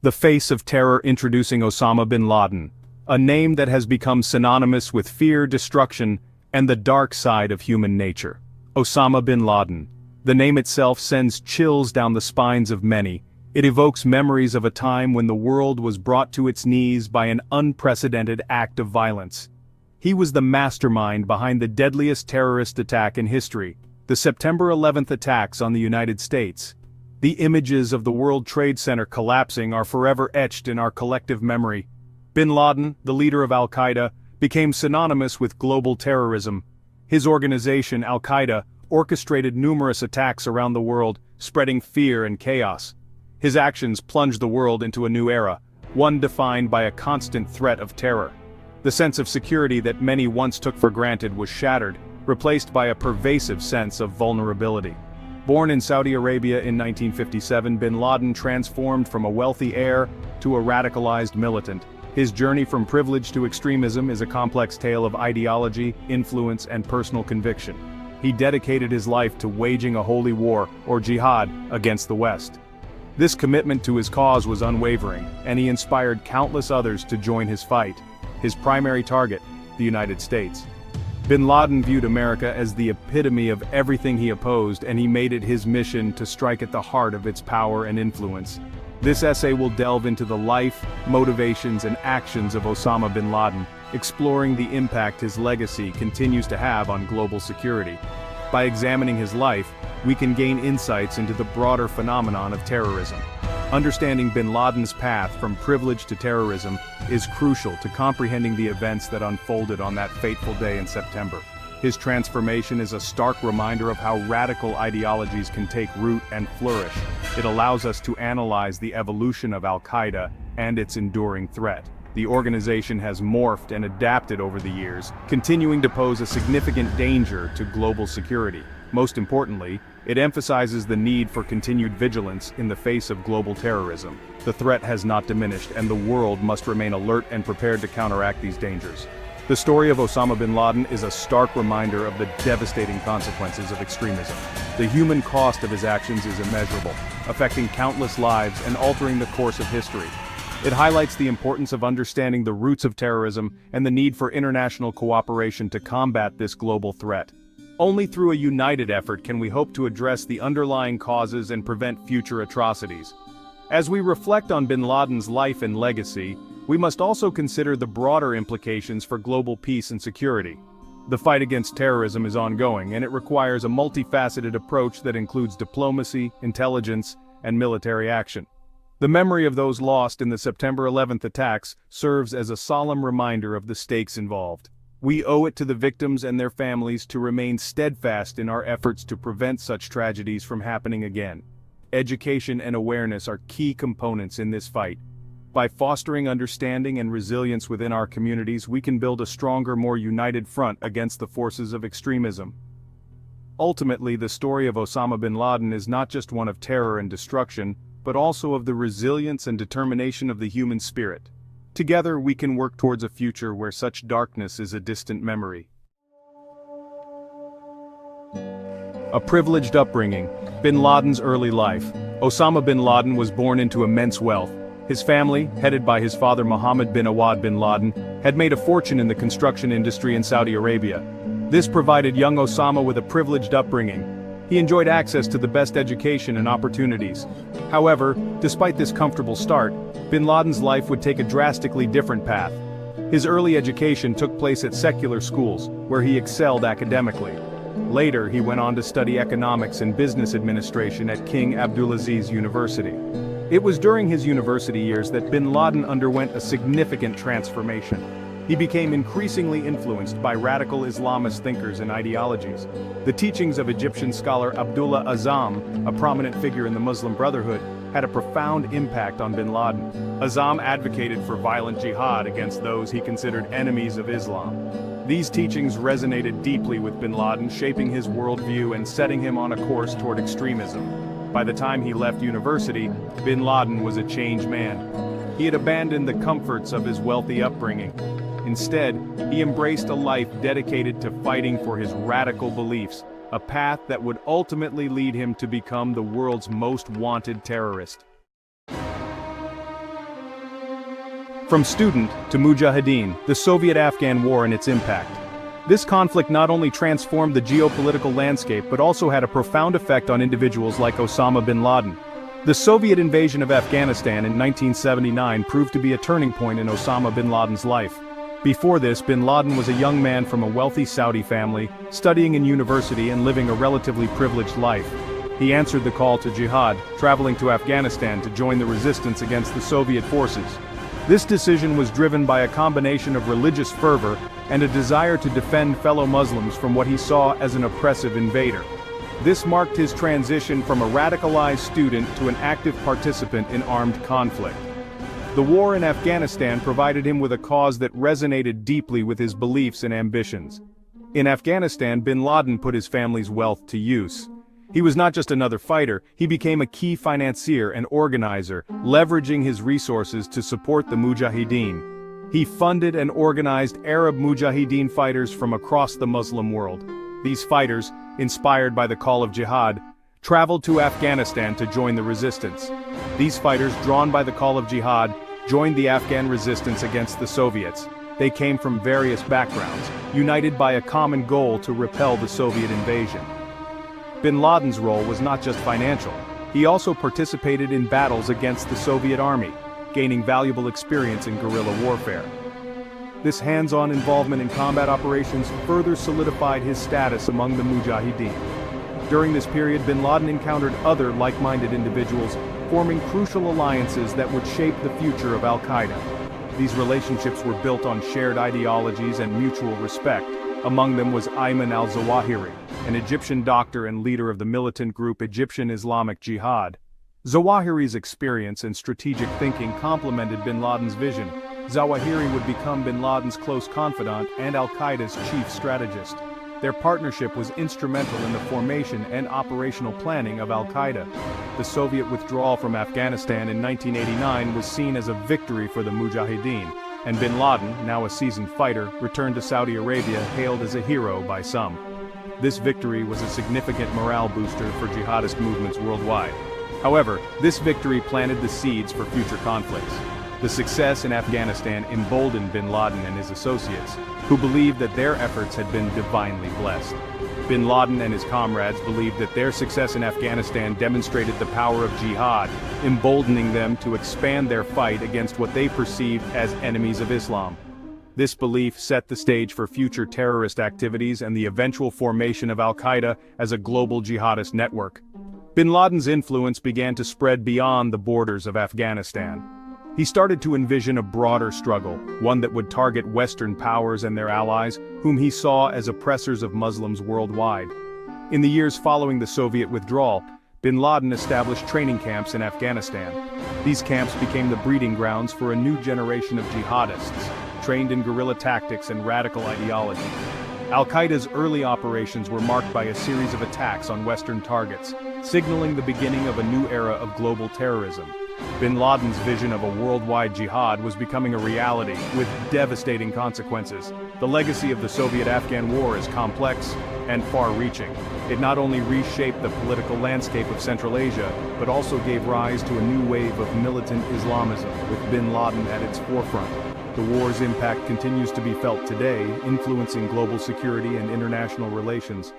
The face of terror introducing Osama bin Laden, a name that has become synonymous with fear, destruction, and the dark side of human nature. Osama bin Laden. The name itself sends chills down the spines of many. It evokes memories of a time when the world was brought to its knees by an unprecedented act of violence. He was the mastermind behind the deadliest terrorist attack in history, the September 11th attacks on the United States. The images of the World Trade Center collapsing are forever etched in our collective memory. Bin Laden, the leader of al-Qaeda, became synonymous with global terrorism. His organization, al-Qaeda, orchestrated numerous attacks around the world, spreading fear and chaos. His actions plunged the world into a new era, one defined by a constant threat of terror. The sense of security that many once took for granted was shattered, replaced by a pervasive sense of vulnerability. Born in Saudi Arabia in 1957, bin Laden transformed from a wealthy heir to a radicalized militant. His journey from privilege to extremism is a complex tale of ideology, influence, and personal conviction. He dedicated his life to waging a holy war, or jihad, against the West. This commitment to his cause was unwavering, and he inspired countless others to join his fight. His primary target, the United States. Bin Laden viewed America as the epitome of everything he opposed, and he made it his mission to strike at the heart of its power and influence. This essay will delve into the life, motivations, and actions of Osama bin Laden, exploring the impact his legacy continues to have on global security. By examining his life, we can gain insights into the broader phenomenon of terrorism. Understanding bin Laden's path from privilege to terrorism is crucial to comprehending the events that unfolded on that fateful day in September. His transformation is a stark reminder of how radical ideologies can take root and flourish. It allows us to analyze the evolution of al-Qaeda and its enduring threat. The organization has morphed and adapted over the years, continuing to pose a significant danger to global security. Most importantly, it emphasizes the need for continued vigilance in the face of global terrorism. The threat has not diminished, and the world must remain alert and prepared to counteract these dangers. The story of Osama bin Laden is a stark reminder of the devastating consequences of extremism. The human cost of his actions is immeasurable, affecting countless lives and altering the course of history. It highlights the importance of understanding the roots of terrorism and the need for international cooperation to combat this global threat. Only through a united effort can we hope to address the underlying causes and prevent future atrocities. As we reflect on bin Laden's life and legacy, we must also consider the broader implications for global peace and security. The fight against terrorism is ongoing, and it requires a multifaceted approach that includes diplomacy, intelligence, and military action. The memory of those lost in the September 11th attacks serves as a solemn reminder of the stakes involved. We owe it to the victims and their families to remain steadfast in our efforts to prevent such tragedies from happening again. Education and awareness are key components in this fight. By fostering understanding and resilience within our communities, we can build a stronger, more united front against the forces of extremism. Ultimately, the story of Osama bin Laden is not just one of terror and destruction, but also of the resilience and determination of the human spirit. Together, we can work towards a future where such darkness is a distant memory. A privileged upbringing. Bin Laden's early life. Osama bin Laden was born into immense wealth. His family, headed by his father Mohammed bin Awad bin Laden, had made a fortune in the construction industry in Saudi Arabia. This provided young Osama with a privileged upbringing. He enjoyed access to the best education and opportunities. However, despite this comfortable start, bin Laden's life would take a drastically different path. His early education took place at secular schools, where he excelled academically. Later, he went on to study economics and business administration at King Abdulaziz University. It was during his university years that bin Laden underwent a significant transformation. He became increasingly influenced by radical Islamist thinkers and ideologies. The teachings of Egyptian scholar Abdullah Azzam, a prominent figure in the Muslim Brotherhood, had a profound impact on bin Laden. Azzam advocated for violent jihad against those he considered enemies of Islam. These teachings resonated deeply with bin Laden, shaping his worldview and setting him on a course toward extremism. By the time he left university, bin Laden was a changed man. He had abandoned the comforts of his wealthy upbringing. Instead, he embraced a life dedicated to fighting for his radical beliefs, a path that would ultimately lead him to become the world's most wanted terrorist. From student to mujahideen, the Soviet-Afghan War and its impact. This conflict not only transformed the geopolitical landscape but also had a profound effect on individuals like Osama bin Laden. The Soviet invasion of Afghanistan in 1979 proved to be a turning point in Osama bin Laden's life. Before this, bin Laden was a young man from a wealthy Saudi family, studying in university and living a relatively privileged life. He answered the call to jihad, traveling to Afghanistan to join the resistance against the Soviet forces. This decision was driven by a combination of religious fervor and a desire to defend fellow Muslims from what he saw as an oppressive invader. This marked his transition from a radicalized student to an active participant in armed conflict. The war in Afghanistan provided him with a cause that resonated deeply with his beliefs and ambitions. In Afghanistan, bin Laden put his family's wealth to use. He was not just another fighter, he became a key financier and organizer, leveraging his resources to support the Mujahideen. He funded and organized Arab Mujahideen fighters from across the Muslim world. These fighters, inspired by the call of jihad, traveled to Afghanistan to join the resistance. These fighters, drawn by the call of jihad, joined the Afghan resistance against the Soviets. They came from various backgrounds, united by a common goal to repel the Soviet invasion. Bin Laden's role was not just financial. He also participated in battles against the Soviet army, gaining valuable experience in guerrilla warfare. This hands-on involvement in combat operations further solidified his status among the Mujahideen. During this period, bin Laden encountered other like-minded individuals, forming crucial alliances that would shape the future of al-Qaeda. These relationships were built on shared ideologies and mutual respect. Among them was Ayman al-Zawahiri, an Egyptian doctor and leader of the militant group Egyptian Islamic Jihad. Zawahiri's experience and strategic thinking complemented bin Laden's vision. Zawahiri would become bin Laden's close confidant and al-Qaeda's chief strategist. Their partnership was instrumental in the formation and operational planning of al-Qaeda. The Soviet withdrawal from Afghanistan in 1989 was seen as a victory for the Mujahideen, and bin Laden, now a seasoned fighter, returned to Saudi Arabia hailed as a hero by some. This victory was a significant morale booster for jihadist movements worldwide. However, this victory planted the seeds for future conflicts. The success in Afghanistan emboldened bin Laden and his associates, who believed that their efforts had been divinely blessed. Bin Laden and his comrades believed that their success in Afghanistan demonstrated the power of jihad, emboldening them to expand their fight against what they perceived as enemies of Islam. This belief set the stage for future terrorist activities and the eventual formation of al-Qaeda as a global jihadist network. Bin Laden's influence began to spread beyond the borders of Afghanistan. He started to envision a broader struggle, one that would target Western powers and their allies, whom he saw as oppressors of Muslims worldwide. In the years following the Soviet withdrawal, bin Laden established training camps in Afghanistan. These camps became the breeding grounds for a new generation of jihadists, trained in guerrilla tactics and radical ideology. Al-Qaeda's early operations were marked by a series of attacks on Western targets, signaling the beginning of a new era of global terrorism. Bin Laden's vision of a worldwide jihad was becoming a reality, with devastating consequences. The legacy of the Soviet-Afghan War is complex and far-reaching. It not only reshaped the political landscape of Central Asia, but also gave rise to a new wave of militant Islamism, with bin Laden at its forefront. The war's impact continues to be felt today, influencing global security and international relations.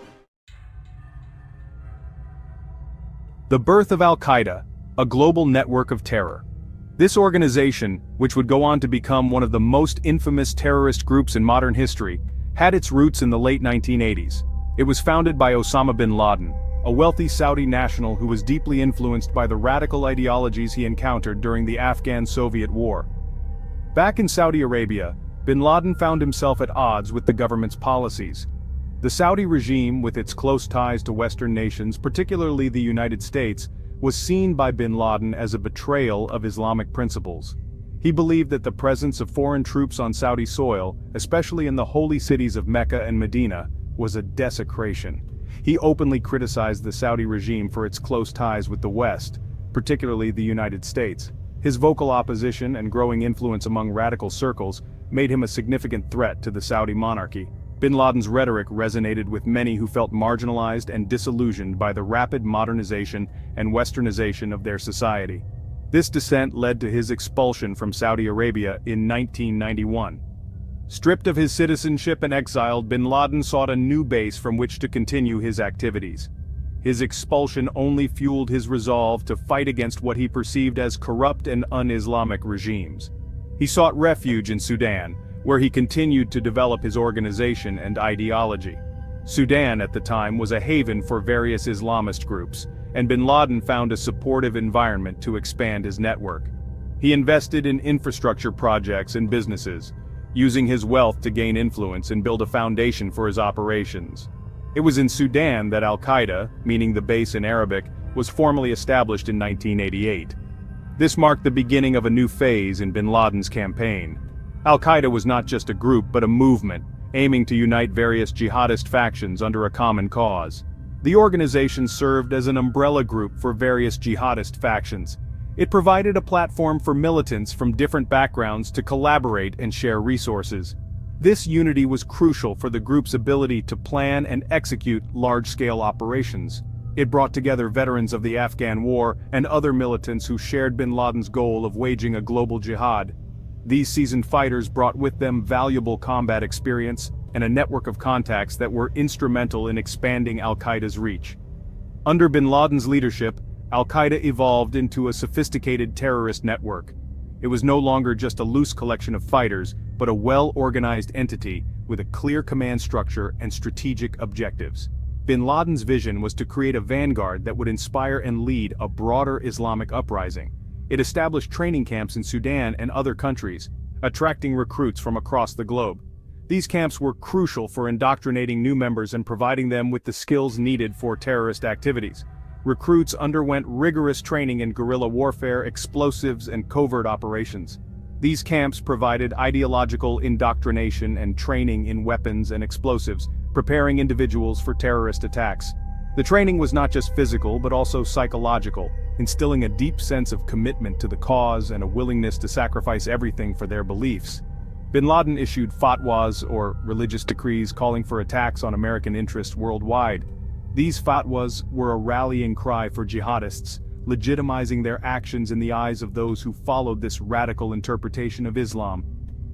The birth of al-Qaeda, a global network of terror. This organization, which would go on to become one of the most infamous terrorist groups in modern history, had its roots in the late 1980s. It was founded by Osama bin Laden, a wealthy Saudi national who was deeply influenced by the radical ideologies he encountered during the Afghan-Soviet War. Back in Saudi Arabia, bin Laden found himself at odds with the government's policies. The Saudi regime, with its close ties to Western nations, particularly the United States, was seen by bin Laden as a betrayal of Islamic principles. He believed that the presence of foreign troops on Saudi soil, especially in the holy cities of Mecca and Medina, was a desecration. He openly criticized the Saudi regime for its close ties with the West, particularly the United States. His vocal opposition and growing influence among radical circles made him a significant threat to the Saudi monarchy. Bin Laden's rhetoric resonated with many who felt marginalized and disillusioned by the rapid modernization and westernization of their society. This descent led to his expulsion from Saudi Arabia in 1991. Stripped of his citizenship and exiled, bin Laden sought a new base from which to continue his activities. His expulsion only fueled his resolve to fight against what he perceived as corrupt and un-Islamic regimes. He sought refuge in Sudan, where he continued to develop his organization and ideology. Sudan at the time was a haven for various Islamist groups, and bin Laden found a supportive environment to expand his network. He invested in infrastructure projects and businesses, using his wealth to gain influence and build a foundation for his operations. It was in Sudan that al-Qaeda, meaning the base in Arabic, was formally established in 1988. This marked the beginning of a new phase in bin Laden's campaign. Al-Qaeda was not just a group but a movement, aiming to unite various jihadist factions under a common cause. The organization served as an umbrella group for various jihadist factions. It provided a platform for militants from different backgrounds to collaborate and share resources. This unity was crucial for the group's ability to plan and execute large-scale operations. It brought together veterans of the Afghan War and other militants who shared bin Laden's goal of waging a global jihad. These seasoned fighters brought with them valuable combat experience and a network of contacts that were instrumental in expanding al-Qaeda's reach. Under bin Laden's leadership, al-Qaeda evolved into a sophisticated terrorist network. It was no longer just a loose collection of fighters, but a well-organized entity with a clear command structure and strategic objectives. Bin Laden's vision was to create a vanguard that would inspire and lead a broader Islamic uprising. It established training camps in Sudan and other countries, attracting recruits from across the globe. These camps were crucial for indoctrinating new members and providing them with the skills needed for terrorist activities. Recruits underwent rigorous training in guerrilla warfare, explosives, and covert operations. These camps provided ideological indoctrination and training in weapons and explosives, preparing individuals for terrorist attacks. The training was not just physical but also psychological, instilling a deep sense of commitment to the cause and a willingness to sacrifice everything for their beliefs. Bin Laden issued fatwas, or religious decrees, calling for attacks on American interests worldwide. These fatwas were a rallying cry for jihadists, legitimizing their actions in the eyes of those who followed this radical interpretation of Islam.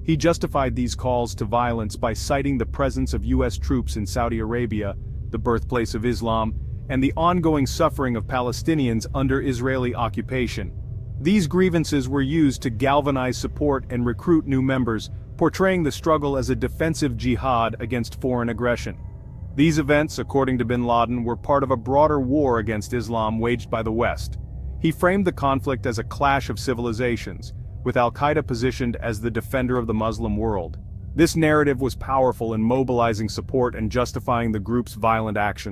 He justified these calls to violence by citing the presence of U.S. troops in Saudi Arabia, the birthplace of Islam, and the ongoing suffering of Palestinians under Israeli occupation. These grievances were used to galvanize support and recruit new members, portraying the struggle as a defensive jihad against foreign aggression. These events, according to bin Laden, were part of a broader war against Islam waged by the West. He framed the conflict as a clash of civilizations, with al-Qaeda positioned as the defender of the Muslim world. This narrative was powerful in mobilizing support and justifying the group's violent actions.